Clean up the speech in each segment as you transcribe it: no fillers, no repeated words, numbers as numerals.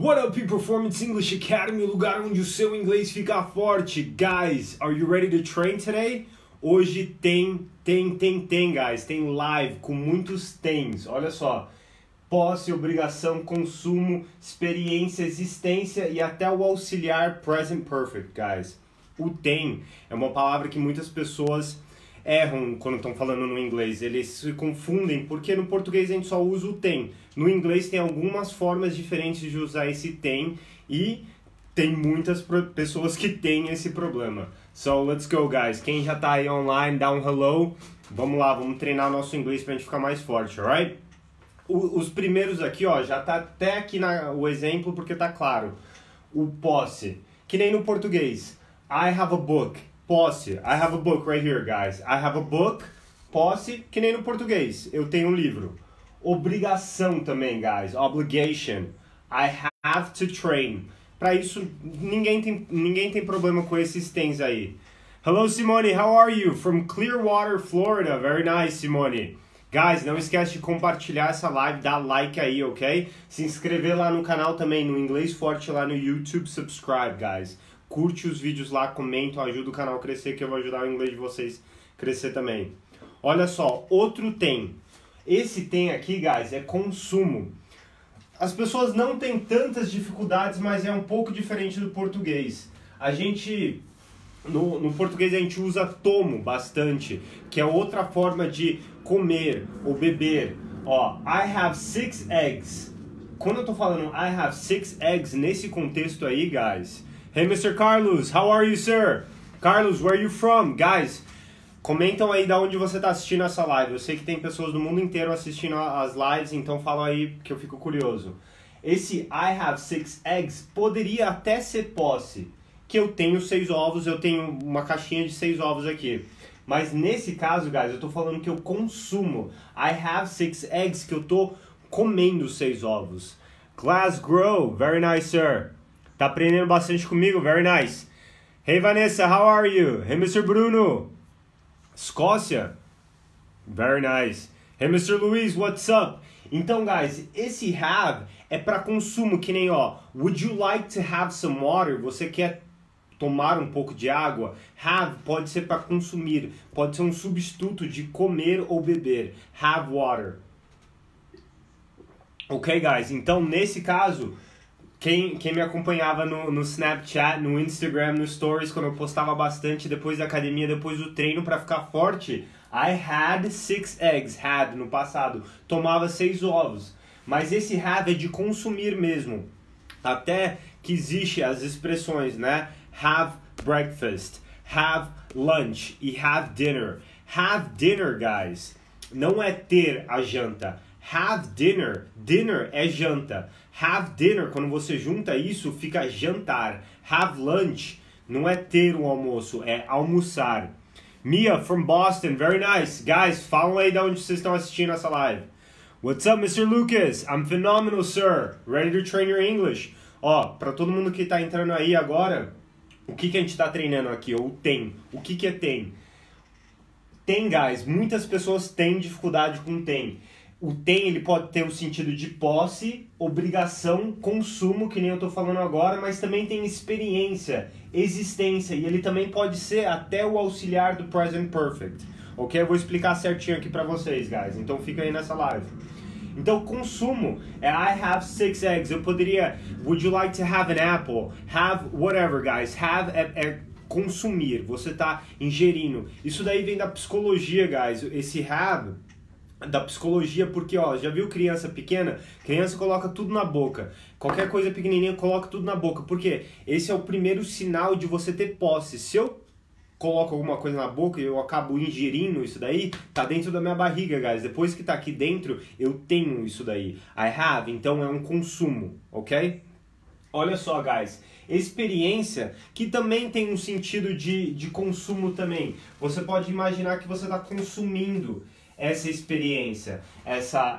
What up, Performance English Academy, o lugar onde o seu inglês fica forte. Guys, are you ready to train today? Hoje tem, guys. Tem live com muitos tens. Olha só. Posse, obrigação, consumo, experiência, existência e até o auxiliar present perfect, guys. O tem é uma palavra que muitas pessoas erram quando estão falando no inglês. Eles se confundem porque no português a gente só usa o tem. No inglês tem algumas formas diferentes de usar esse tem e tem muitas pessoas que têm esse problema. So, let's go, guys. Quem já tá aí online, dá um hello. Vamos lá, vamos treinar nosso inglês pra gente ficar mais forte, alright? Os primeiros aqui, ó, já tá até aqui o exemplo porque tá claro. O posse, que nem no português. I have a book. Posse. I have a book right here, guys. I have a book. Posse, que nem no português. Eu tenho um livro. Obrigação também, guys. Obligation. I have to train. Para isso, ninguém tem problema com esses tens aí. Hello, Simone. How are you? From Clearwater, Florida. Very nice, Simone. Guys, não esquece de compartilhar essa live, dar like aí, ok? Se inscrever lá no canal também, no Inglês Forte lá no YouTube. Subscribe, guys. Curte os vídeos lá, comenta, ajuda o canal a crescer, que eu vou ajudar o inglês de vocês a crescer também. Olha só, outro tem. Esse tem aqui, guys, é consumo. As pessoas não têm tantas dificuldades, mas é um pouco diferente do português. A gente, no português a gente usa tomo bastante, que é outra forma de comer ou beber. Ó, I have 6 eggs. Quando eu tô falando I have 6 eggs nesse contexto aí, guys... Hey, Mr. Carlos, how are you, sir? Carlos, where are you from? Guys, comentam aí de onde você está assistindo essa live. Eu sei que tem pessoas do mundo inteiro assistindo as lives, então fala aí que eu fico curioso. Esse I have 6 eggs poderia até ser posse, que eu tenho 6 ovos, eu tenho uma caixinha de 6 ovos aqui. Mas nesse caso, guys, eu estou falando que eu consumo. I have 6 eggs, que eu estou comendo 6 ovos. Glass grow, very nice, sir. Tá aprendendo bastante comigo? Very nice. Hey, Vanessa, how are you? Hey, Mr. Bruno. Escócia? Very nice. Hey, Mr. Luiz, what's up? Então, guys, esse have é para consumo, que nem, ó, would you like to have some water? Você quer tomar um pouco de água? Have pode ser para consumir, pode ser um substituto de comer ou beber. Have water. Ok, guys? Então, nesse caso... Quem me acompanhava no Snapchat, no Instagram, no Stories, quando eu postava bastante depois da academia, depois do treino para ficar forte, I had 6 eggs, had no passado, tomava 6 ovos. Mas esse have é de consumir mesmo. Até que existe as expressões, né? Have breakfast, have lunch e have dinner. Have dinner, guys, não é ter a janta. Have dinner, dinner é janta. Have dinner, quando você junta isso, fica jantar. Have lunch, não é ter um almoço, é almoçar. Mia, from Boston, very nice. Guys, falam aí de onde vocês estão assistindo essa live. What's up, Mr. Lucas? I'm phenomenal, sir. Ready to train your English? Ó, pra todo mundo que tá entrando aí agora, o que a gente tá treinando aqui? O tem. O que é tem? Tem, guys, muitas pessoas têm dificuldade com tem. O tem, ele pode ter o sentido de posse, obrigação, consumo, que nem eu tô falando agora, mas também tem experiência, existência, e ele também pode ser até o auxiliar do present perfect. Ok? Eu vou explicar certinho aqui pra vocês, guys, então fica aí nessa live. Então, consumo é I have 6 eggs. Eu poderia, would you like to have an apple? Have whatever, guys. Have é consumir, você tá ingerindo. Isso daí vem da psicologia, guys. Esse have... da psicologia, porque, ó, já viu criança pequena? Criança coloca tudo na boca. Qualquer coisa pequenininha coloca tudo na boca. Por quê? Esse é o primeiro sinal de você ter posse. Se eu coloco alguma coisa na boca e eu acabo ingerindo isso daí, tá dentro da minha barriga, guys. Depois que tá aqui dentro, eu tenho isso daí. I have, então é um consumo, ok? Olha só, guys. Experiência, que também tem um sentido de consumo também. Você pode imaginar que você tá consumindo essa experiência,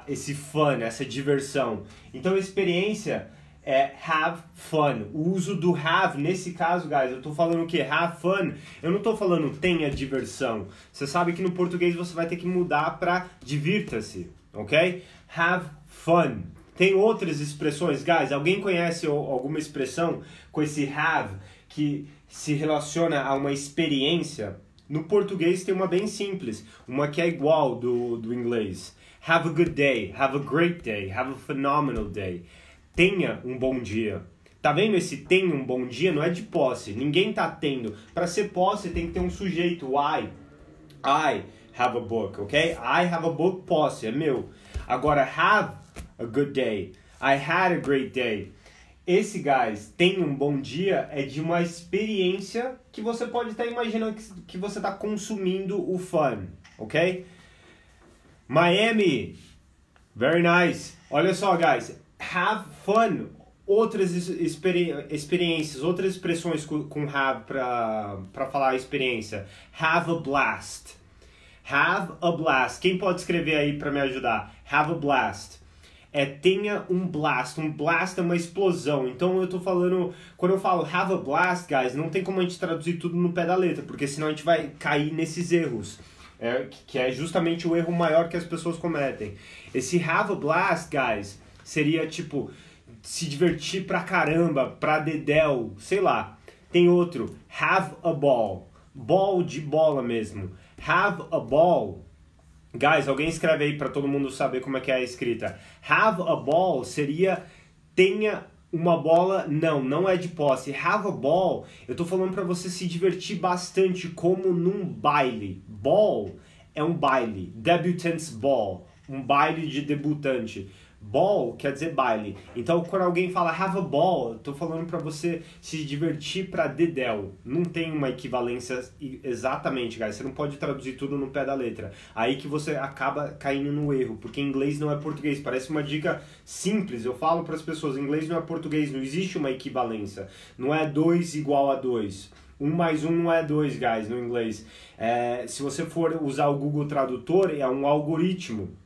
esse fun, essa diversão. Então, experiência é have fun. O uso do have, nesse caso, guys, eu tô falando o quê? Have fun. Eu não tô falando tenha diversão. Você sabe que no português você vai ter que mudar para divirta-se, ok? Have fun. Tem outras expressões, guys? Alguém conhece alguma expressão com esse have que se relaciona a uma experiência? No português tem uma bem simples, uma que é igual do inglês. Have a good day, have a great day, have a phenomenal day. Tenha um bom dia. Tá vendo esse tenha um bom dia? Não é de posse, ninguém tá tendo. Para ser posse tem que ter um sujeito, I have a book, ok? I have a book, posse, é meu. Agora, have a good day, I had a great day. Esse, guys, tenha um bom dia é de uma experiência que você pode estar imaginando que você está consumindo o fun, ok? Miami, very nice. Olha só, guys, have fun. Outras experiências, outras expressões com have para falar a experiência. Have a blast. Have a blast. Quem pode escrever aí para me ajudar? Have a blast. Tenha um blast. Um blast é uma explosão. Então eu tô falando, quando eu falo have a blast, guys, não tem como a gente traduzir tudo no pé da letra, porque senão a gente vai cair nesses erros. Que é justamente o erro maior que as pessoas cometem. Esse have a blast, guys, seria tipo se divertir pra caramba, pra dedéu, sei lá. Tem outro, have a ball. Ball de bola mesmo. Have a ball. Guys, alguém escreve aí pra todo mundo saber como é que é a escrita. Have a ball seria tenha uma bola. Não é de posse. Have a ball, eu tô falando pra você se divertir bastante, como num baile. Ball é um baile. Debutante's ball. Um baile de debutante. Ball quer dizer baile. Então, quando alguém fala have a ball, eu tô falando pra você se divertir pra dedéu. Não tem uma equivalência exatamente, guys. Você não pode traduzir tudo no pé da letra. Aí que você acaba caindo no erro, porque inglês não é português. Parece uma dica simples. Eu falo pras pessoas, inglês não é português, não existe uma equivalência. Não é 2 igual a 2. 1 mais 1 não é 2, guys, no inglês. Se você for usar o Google Tradutor, é um algoritmo.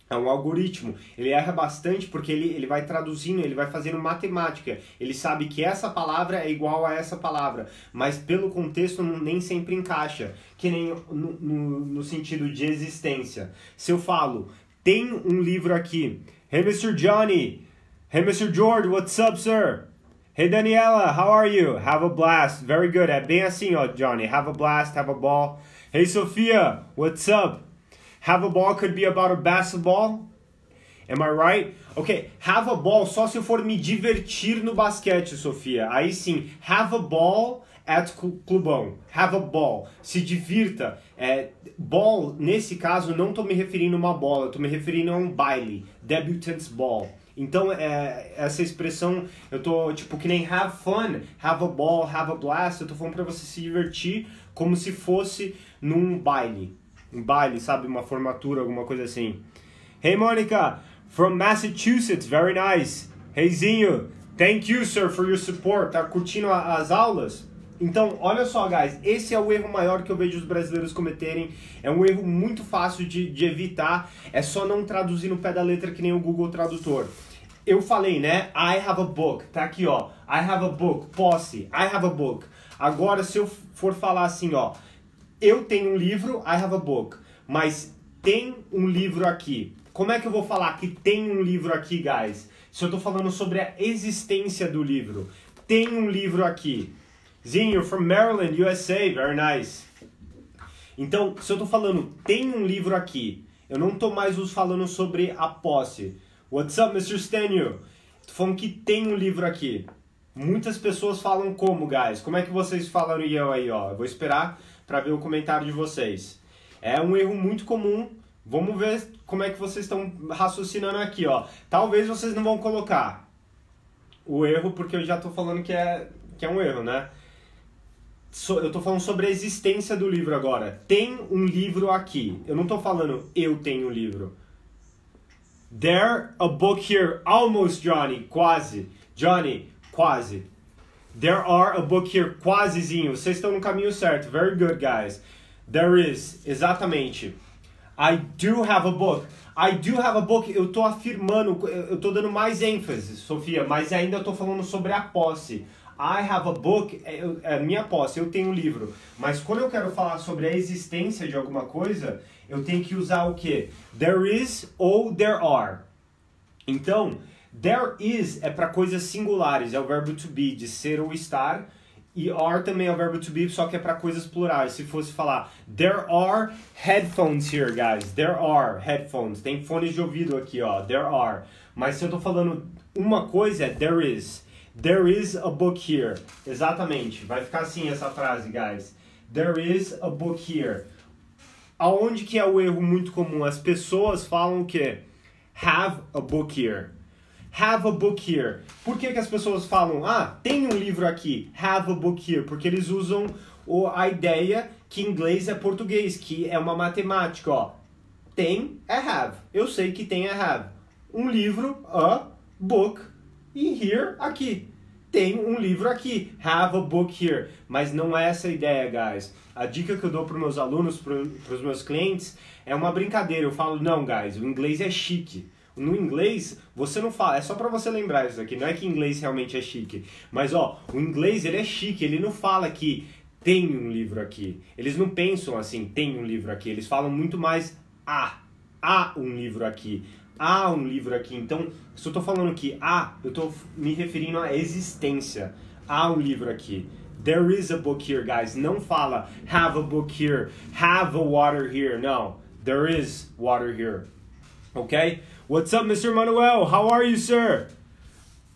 É um algoritmo, ele erra bastante porque ele vai traduzindo, ele vai fazendo matemática, ele sabe que essa palavra é igual a essa palavra, mas pelo contexto nem sempre encaixa, que nem no sentido de existência. Se eu falo, tem um livro aqui, hey Mr. Johnny, hey Mr. George, what's up sir? Hey Daniela, how are you? Have a blast, very good, é bem assim ó Johnny, have a blast, have a ball. Hey Sophia, what's up? Have a ball could be about a basketball. Am I right? Ok, have a ball só se eu for me divertir no basquete, Sofia. Aí sim, have a ball at clubão. Have a ball. Se divirta. Ball, nesse caso, não estou me referindo a uma bola, estou me referindo a um baile. Debutante's ball. Então, essa expressão, eu tô tipo que nem have fun, have a ball, have a blast. Eu tô falando para você se divertir como se fosse num baile. Um baile, sabe? Uma formatura, alguma coisa assim. Hey, Monica, from Massachusetts, very nice. Hey, Zinho, thank you, sir, for your support. Tá curtindo as aulas? Então, olha só, guys, esse é o erro maior que eu vejo os brasileiros cometerem. É um erro muito fácil de evitar. É só não traduzir no pé da letra que nem o Google Tradutor. Eu falei, né? I have a book. Tá aqui, ó. I have a book. Posse. I have a book. Agora, se eu for falar assim, ó. Eu tenho um livro, I have a book, mas tem um livro aqui. Como é que eu vou falar que tem um livro aqui, guys? Se eu tô falando sobre a existência do livro. Tem um livro aqui. Zinho, from Maryland, USA, very nice. Então, se eu tô falando tem um livro aqui, eu não tô mais falando sobre a posse. What's up, Mr. Stenio? Tô falando que tem um livro aqui. Muitas pessoas falam como, guys? Como é que vocês falam eu aí, ó? Eu vou esperar para ver o comentário de vocês. É um erro muito comum. Vamos ver como é que vocês estão raciocinando aqui, ó. Talvez vocês não vão colocar o erro, porque eu já tô falando que é um erro, né? Eu tô falando sobre a existência do livro agora. Tem um livro aqui. Eu não tô falando eu tenho um livro. There a book here. Almost, Johnny. Quase. Johnny, quase. There are a book here. Quasezinho. Vocês estão no caminho certo. Very good, guys. There is. Exatamente. I do have a book. I do have a book. Eu tô afirmando, eu tô dando mais ênfase, Sofia, mas ainda eu tô falando sobre a posse. I have a book, é minha posse, eu tenho um livro. Mas quando eu quero falar sobre a existência de alguma coisa, eu tenho que usar o quê? There is ou there are. Então, There is é para coisas singulares, é o verbo to be, de ser ou estar. E are também é o verbo to be, só que é para coisas plurais. Se fosse falar, there are headphones here, guys. There are headphones. Tem fones de ouvido aqui, ó. There are. Mas se eu tô falando uma coisa, é there is. There is a book here. Exatamente. Vai ficar assim essa frase, guys. There is a book here. Aonde que é o erro muito comum? As pessoas falam o quê? Have a book here. Have a book here. Por que as pessoas falam, tem um livro aqui, have a book here? Porque eles usam a ideia que inglês é português, que é uma matemática, ó. Tem é have. Eu sei que tem é have. Um livro, a book, e here, aqui. Tem um livro aqui, have a book here. Mas não é essa a ideia, guys. A dica que eu dou para os meus alunos, para os meus clientes, é uma brincadeira. Eu falo, não, guys, o inglês é chique. No inglês, você não fala, é só pra você lembrar isso aqui, não é que inglês realmente é chique. Mas, ó, o inglês, ele é chique, ele não fala que tem um livro aqui. Eles não pensam assim, tem um livro aqui. Eles falam muito mais, há um livro aqui. Há um livro aqui. Então, se eu tô falando que eu tô me referindo à existência. Há um livro aqui. There is a book here, guys. Não fala, have a book here, have a water here. Não, there is water here. Okay? What's up, Mr. Manuel? How are you, sir?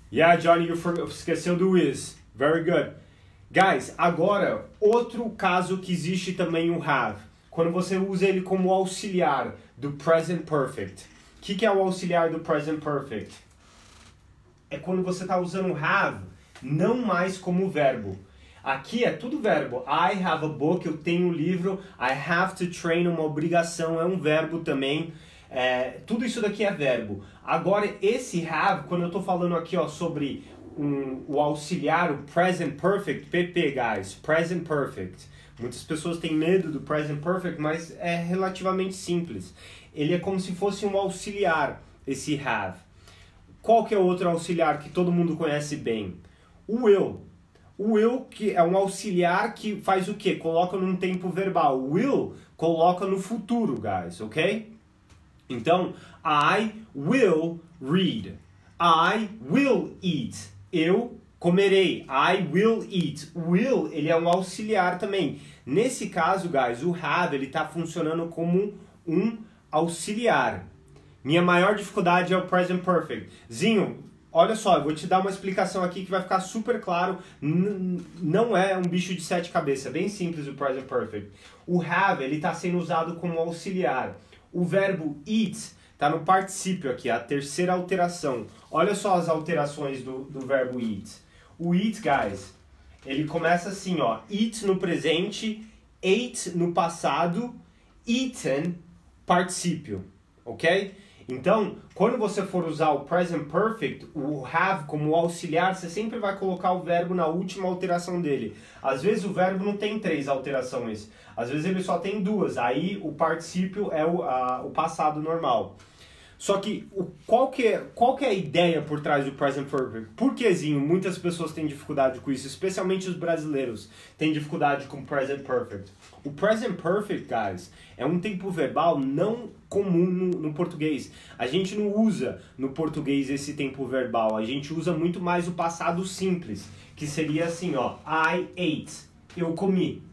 Yeah, Johnny, esqueceu do is. Very good. Guys, agora, outro caso que existe também o have. Quando você usa ele como auxiliar do present perfect. O que é o auxiliar do present perfect? É quando você está usando o have, não mais como verbo. Aqui é tudo verbo. I have a book, eu tenho um livro. I have to train, uma obrigação, é um verbo também. Tudo isso daqui é verbo. Agora, esse have, quando eu estou falando aqui sobre o auxiliar, o present perfect, PP, guys, present perfect. Muitas pessoas têm medo do present perfect, mas é relativamente simples. Ele é como se fosse um auxiliar, esse have. Qual que é o outro auxiliar que todo mundo conhece bem? O will. O will, que é um auxiliar que faz o quê? Coloca num tempo verbal. O will coloca no futuro, guys, ok? Então, I will read. I will eat. Eu comerei. I will eat. O will, ele é um auxiliar também. Nesse caso, guys, o have, ele está funcionando como um auxiliar. Minha maior dificuldade é o present perfect. Zinho, olha só, eu vou te dar uma explicação aqui que vai ficar super claro. Não é um bicho de sete cabeças. É bem simples o present perfect. O have, ele está sendo usado como auxiliar. O verbo eat está no particípio aqui, a terceira alteração. Olha só as alterações do verbo eat. O eat, guys, ele começa assim, ó. Eat no presente, ate no passado, eaten, particípio, ok? Então, quando você for usar o present perfect, o have como auxiliar, você sempre vai colocar o verbo na última alteração dele. Às vezes o verbo não tem 3 alterações, às vezes ele só tem 2, aí o particípio é o passado normal. Só que qual que é a ideia por trás do present perfect? Por quezinho muitas pessoas têm dificuldade com isso, especialmente os brasileiros têm dificuldade com present perfect. O present perfect, guys, é um tempo verbal não comum no português. A gente não usa no português esse tempo verbal, a gente usa muito mais o passado simples, que seria assim, ó, I ate, eu comi.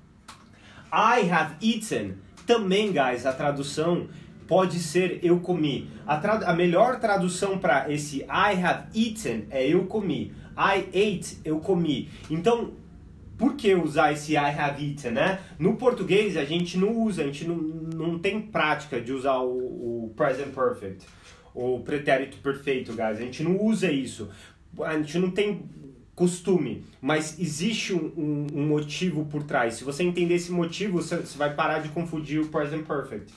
I have eaten, também, guys, a tradução pode ser eu comi. A melhor tradução para esse I have eaten é eu comi. I ate, eu comi. Então, por que usar esse I have eaten, né? No português a gente não usa, a gente não tem prática de usar o present perfect, o pretérito perfeito, guys. A gente não usa isso. A gente não tem costume, mas existe um motivo por trás. Se você entender esse motivo, você vai parar de confundir o present perfect.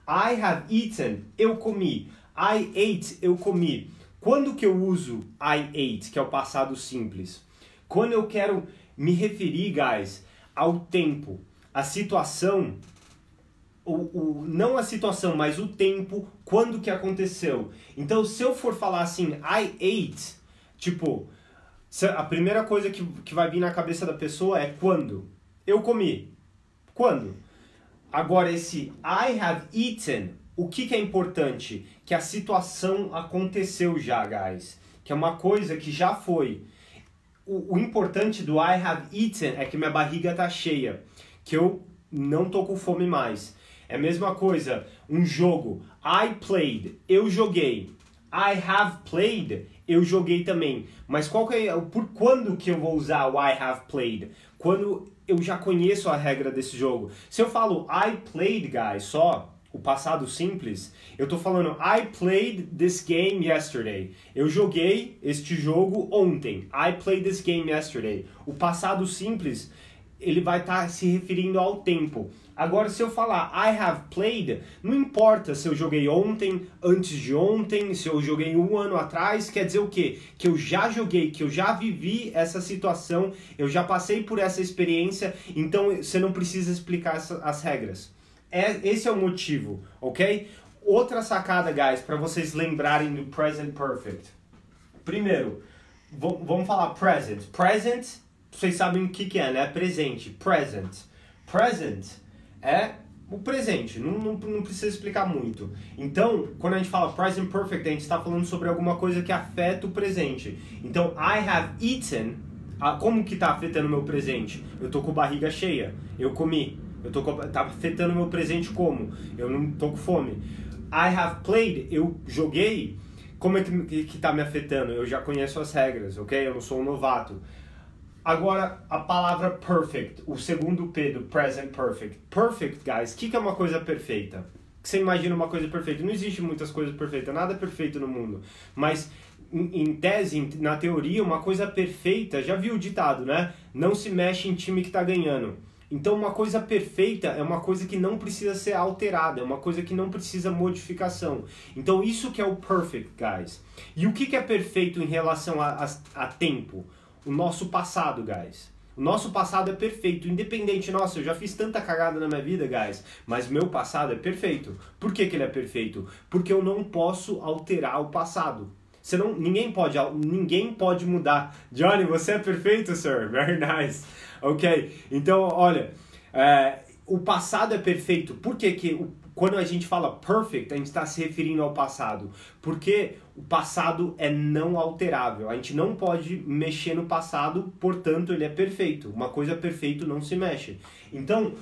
I have eaten, eu comi. I ate, eu comi. Quando que eu uso I ate, que é o passado simples? Quando eu quero me referir, guys, ao tempo, a situação, não a situação, mas o tempo, quando que aconteceu. Então, se eu for falar assim, I ate, tipo, a primeira coisa que vai vir na cabeça da pessoa é quando? Eu comi. Quando? Agora, esse I have eaten, o que é importante? Que a situação aconteceu já, guys. que é uma coisa que já foi. O importante do I have eaten é que minha barriga tá cheia, que eu não tô com fome mais. É a mesma coisa, um jogo. I played, eu joguei. I have played, eu joguei também. Mas por quando que eu vou usar o I have played? Quando eu já conheço a regra desse jogo. Se eu falo I played, guys, só o passado simples, eu tô falando I played this game yesterday. Eu joguei este jogo ontem. I played this game yesterday. O passado simples, ele vai estar se referindo ao tempo. Agora, se eu falar I have played, não importa se eu joguei ontem, antes de ontem, se eu joguei 1 ano atrás, quer dizer o quê? Que eu já joguei, que eu já vivi essa situação, eu já passei por essa experiência, então você não precisa explicar as regras. Esse é o motivo, ok? Outra sacada, guys, para vocês lembrarem do present perfect. Primeiro, vamos falar present. Present, vocês sabem o que é, né? Presente. Present. Present é o presente, não precisa explicar muito. Então, quando a gente fala present perfect, a gente está falando sobre alguma coisa que afeta o presente. Então, I have eaten, como que está afetando o meu presente? Eu tô com barriga cheia, eu comi. Tá afetando o meu presente como? Eu não tô com fome. I have played, eu joguei. Como é que tá me afetando? Eu já conheço as regras, ok? Eu não sou um novato. Agora, a palavra perfect, o segundo P do present perfect. Perfect, guys, o que é uma coisa perfeita? Você imagina uma coisa perfeita? Não existe muitas coisas perfeitas, nada é perfeito no mundo. Mas, em tese, na teoria, uma coisa perfeita, já viu o ditado, né? Não se mexe em time que tá ganhando. Então, uma coisa perfeita é uma coisa que não precisa ser alterada, é uma coisa que não precisa modificação. Então, isso que é o perfect, guys. E o que é perfeito em relação a tempo? O nosso passado, guys. O nosso passado é perfeito, independente. Nossa, eu já fiz tanta cagada na minha vida, guys, mas meu passado é perfeito. Por que ele é perfeito? Porque eu não posso alterar o passado. Ninguém pode mudar. Johnny, você é perfeito, sir. Very nice. Ok? Então, olha, o passado é perfeito. Por que quando a gente fala perfect, a gente está se referindo ao passado? Porque o passado é não alterável. A gente não pode mexer no passado, portanto, ele é perfeito. Uma coisa perfeita não se mexe. Então,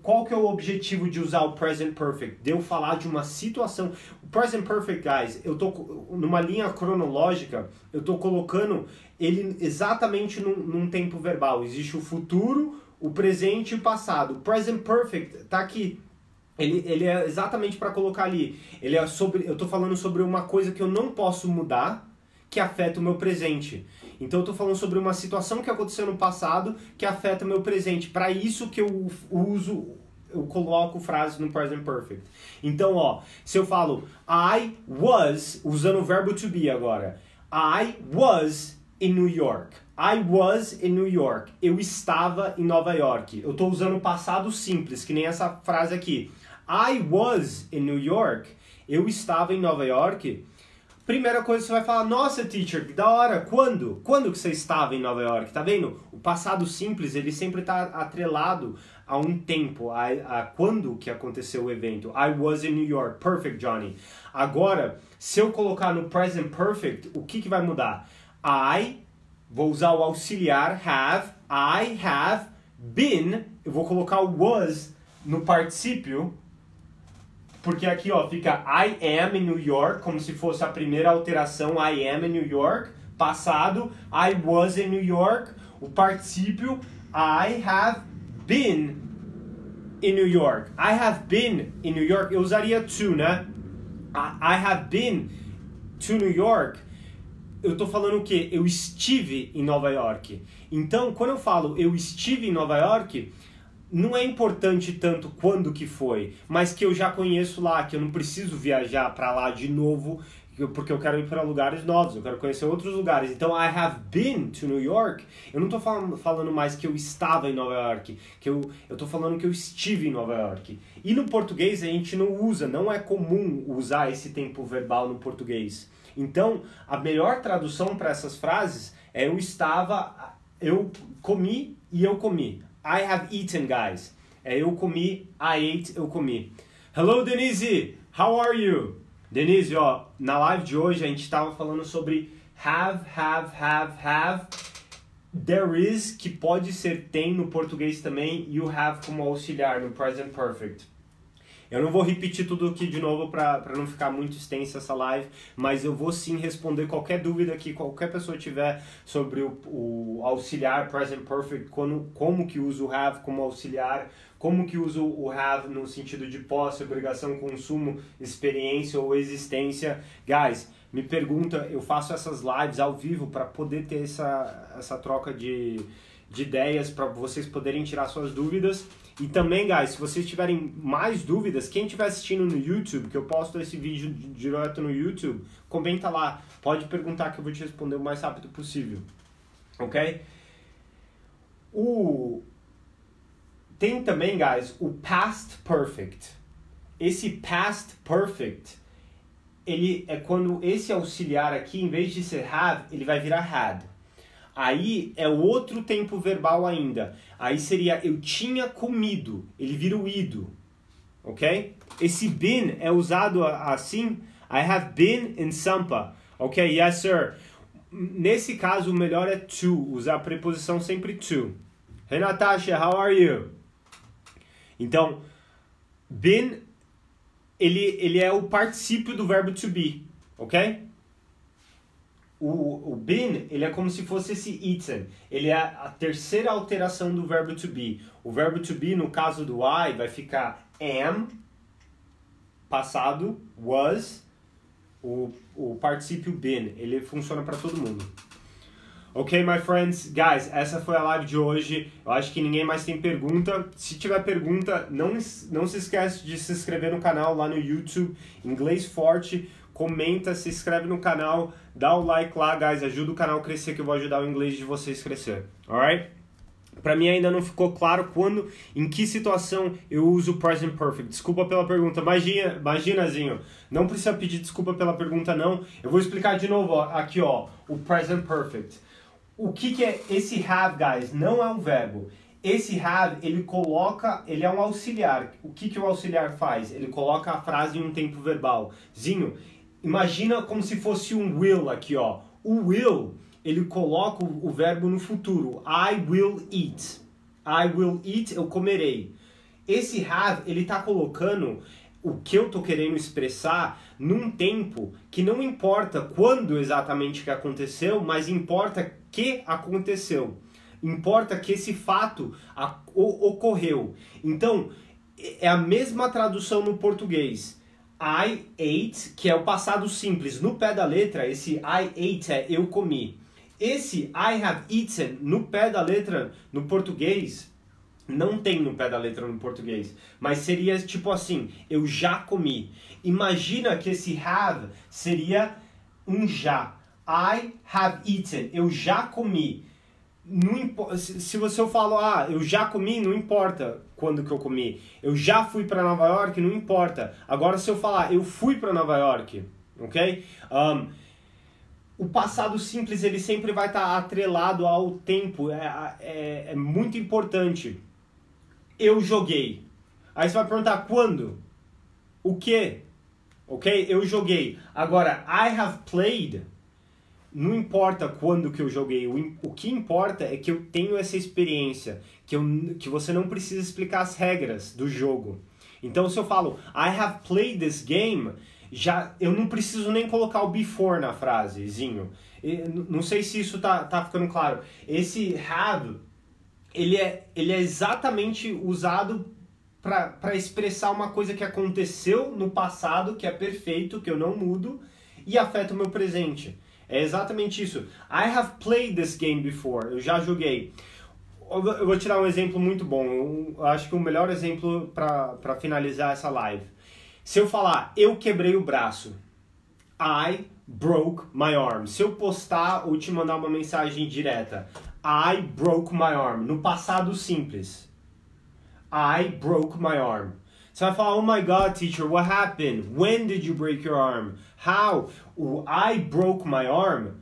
qual que é o objetivo de usar o present perfect? De eu falar de uma situação. O present perfect, guys, eu tô numa linha cronológica, eu tô colocando ele exatamente num tempo verbal. Existe o futuro, o presente e o passado. O present perfect tá aqui. Ele é exatamente para colocar ali. Eu tô falando sobre uma coisa que eu não posso mudar, que afeta o meu presente. Então eu tô falando sobre uma situação que aconteceu no passado que afeta o meu presente. Para isso que eu coloco frases no present perfect. Então, ó, se eu falo I was, usando o verbo to be agora. I was in New York. I was in New York. Eu estava em Nova York. Eu tô usando o passado simples, que nem essa frase aqui. I was in New York. Eu estava em Nova York. Primeira coisa que você vai falar, nossa, teacher, que da hora, quando? Quando que você estava em Nova York? Tá vendo? O passado simples, ele sempre está atrelado a um tempo, a quando que aconteceu o evento. I was in New York. Perfect, Johnny. Agora, se eu colocar no present perfect, o que vai mudar? Vou usar o auxiliar have, I have been, eu vou colocar o was no particípio, porque aqui, ó, fica I am in New York, como se fosse a primeira alteração, I am in New York. Passado, I was in New York. O particípio, I have been in New York. I have been in New York. Eu usaria to, né? I have been to New York. Eu tô falando o quê? Eu estive em Nova York. Então, quando eu falo eu estive em Nova York, não é importante tanto quando que foi, mas que eu já conheço lá, que eu não preciso viajar para lá de novo, porque eu quero ir para lugares novos, eu quero conhecer outros lugares. Então, I have been to New York. Eu não tô falando mais que eu estava em Nova York, que eu tô falando que eu estive em Nova York. E no português a gente não usa, não é comum usar esse tempo verbal no português. Então, a melhor tradução para essas frases é eu comi e eu comi. I have eaten, guys. Eu comi, I ate, eu comi. Hello, Denise. How are you? Denise, ó, na live de hoje a gente estava falando sobre have. There is, que pode ser tem no português também, e o have como auxiliar no present perfect. Eu não vou repetir tudo aqui de novo para não ficar muito extensa essa live, mas eu vou sim responder qualquer dúvida que qualquer pessoa tiver sobre o auxiliar present perfect, como que usa o have como auxiliar, como que usa o have no sentido de posse, obrigação, consumo, experiência ou existência. Guys, me pergunta, eu faço essas lives ao vivo para poder ter essa troca de ideias, para vocês poderem tirar suas dúvidas. E também, guys, se vocês tiverem mais dúvidas, quem estiver assistindo no YouTube, que eu posto esse vídeo direto no YouTube, comenta lá, pode perguntar que eu vou te responder o mais rápido possível, ok? Tem também, guys, o past perfect. Esse past perfect, ele é quando esse auxiliar aqui, em vez de ser have, ele vai virar had. Aí é outro tempo verbal ainda. Aí seria eu tinha comido. Ele vira o ido. Ok? Esse been é usado assim. I have been in Sampa. Ok? Yes, sir. Nesse caso, o melhor é to. Usar a preposição sempre to. Hey, Natasha, how are you? Então, been, ele é o particípio do verbo to be. Ok? O been, ele é como se fosse esse eaten. Ele é a terceira alteração do verbo to be. O verbo to be, no caso do I, vai ficar am, passado, was, o particípio been. Ele funciona para todo mundo. Ok, my friends? Guys, essa foi a live de hoje. Eu acho que ninguém mais tem pergunta. Se tiver pergunta, não se esquece de se inscrever no canal lá no YouTube, Inglês Forte. Comenta, se inscreve no canal, dá o like lá, guys, ajuda o canal a crescer, que eu vou ajudar o inglês de vocês a crescer, alright? Pra mim ainda não ficou claro em que situação eu uso o present perfect. Desculpa pela pergunta, imagina, Zinho, não precisa pedir desculpa pela pergunta não. Eu vou explicar de novo, ó, aqui ó, o present perfect. O que é esse have, guys? Não é um verbo. Esse have, ele é um auxiliar. O que o auxiliar faz? Ele coloca a frase em um tempo verbal. Zinho, imagina como se fosse um will aqui, ó. O will, ele coloca o verbo no futuro. I will eat. I will eat, eu comerei. Esse have, ele tá colocando o que eu tô querendo expressar num tempo que não importa quando exatamente que aconteceu, mas importa que aconteceu. Importa que esse fato ocorreu. Então, é a mesma tradução no português. I ate, que é o passado simples. No pé da letra, esse I ate é eu comi. Esse I have eaten, no pé da letra, no português, não tem no pé da letra no português. Mas seria tipo assim, eu já comi. Imagina que esse have seria um já. I have eaten, eu já comi. Se eu falo, eu já comi, não importa quando que eu comi. Eu já fui para Nova York, não importa. Agora, se eu falar, eu fui para Nova York, ok? O passado simples, ele sempre vai estar atrelado ao tempo. É muito importante. Eu joguei. Aí você vai perguntar, quando? O quê? Ok? Eu joguei. Agora, I have played. Não importa quando que eu joguei, o que importa é que eu tenho essa experiência, que você não precisa explicar as regras do jogo. Então, se eu falo, I have played this game, eu não preciso nem colocar o before na frasezinho. Não sei se isso tá ficando claro. Esse have, ele é exatamente usado para expressar uma coisa que aconteceu no passado, que é perfeito, que eu não mudo, e afeta o meu presente. É exatamente isso. I have played this game before. Eu já joguei. Eu vou te dar um exemplo muito bom. Eu acho que o melhor exemplo para finalizar essa live. Se eu falar, eu quebrei o braço. I broke my arm. Se eu postar ou te mandar uma mensagem direta. I broke my arm. No passado simples. I broke my arm. Você vai falar, oh my God, teacher, what happened? When did you break your arm? How? O I broke my arm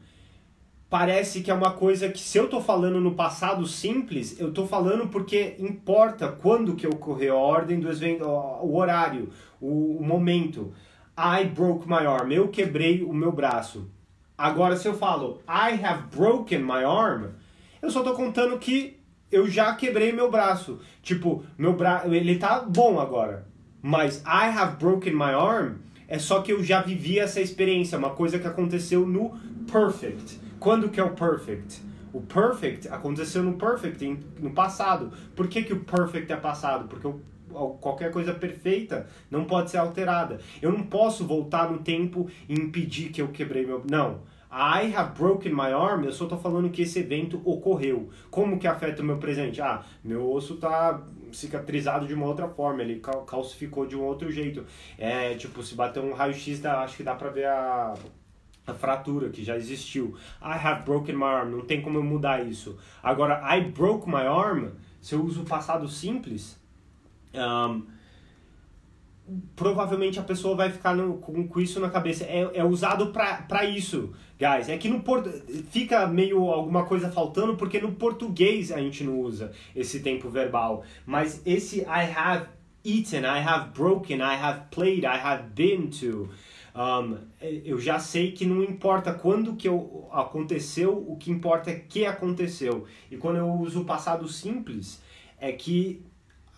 parece que é uma coisa que, se eu tô falando no passado simples, eu tô falando porque importa quando que ocorreu a ordem do evento, o horário, o momento. I broke my arm. Eu quebrei o meu braço. Agora, se eu falo I have broken my arm, eu só tô contando que eu já quebrei meu braço. Tipo, meu braço, ele tá bom agora. Mas I have broken my arm é só que eu já vivi essa experiência, uma coisa que aconteceu no perfect. Quando que é o perfect? O perfect aconteceu no perfect, no passado. Por que o perfect é passado? Porque qualquer coisa perfeita não pode ser alterada. Eu não posso voltar no tempo e impedir que eu quebrei meu... Não. I have broken my arm, eu só tô falando que esse evento ocorreu. Como que afeta o meu presente? Ah, meu osso tá cicatrizado de uma outra forma, ele calcificou de um outro jeito. É, tipo, se bater um raio-x, acho que dá pra ver a fratura que já existiu. I have broken my arm, não tem como eu mudar isso. Agora, I broke my arm, se eu uso o passado simples, provavelmente a pessoa vai ficar com isso na cabeça. É usado pra isso, guys. É que no fica meio alguma coisa faltando, porque no português a gente não usa esse tempo verbal. Mas esse I have eaten, I have broken, I have played, I have been to... eu já sei que não importa quando que aconteceu, o que importa é que aconteceu. E quando eu uso o passado simples, é que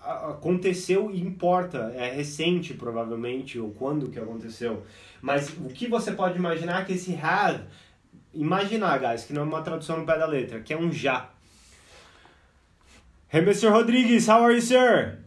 aconteceu e importa, é recente provavelmente, ou quando que aconteceu. Mas o que você pode imaginar é que esse have, imaginar, guys, que não é uma tradução no pé da letra, que é um já. Hey, Mr. Rodrigues, how are you, sir?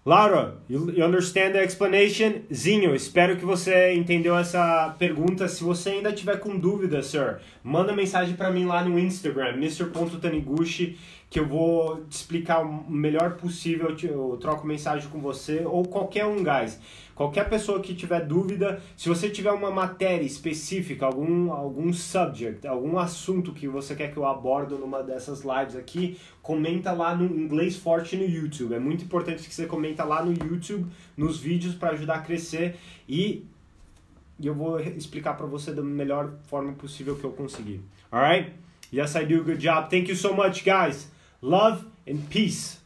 Laura, you understand the explanation? Zinho, espero que você entendeu essa pergunta. Se você ainda tiver com dúvida, sir, manda mensagem para mim lá no Instagram, mr.taniguchi, que eu vou te explicar o melhor possível. Eu troco mensagem com você, ou qualquer um, guys. Qualquer pessoa que tiver dúvida, se você tiver uma matéria específica, algum subject, algum assunto que você quer que eu aborde numa dessas lives aqui, comenta lá no Inglês Forte no YouTube. É muito importante que você comenta lá no YouTube, nos vídeos, para ajudar a crescer, e eu vou explicar para você da melhor forma possível que eu conseguir. Alright? Yes, I do. Good job. Thank you so much, guys. Love and peace.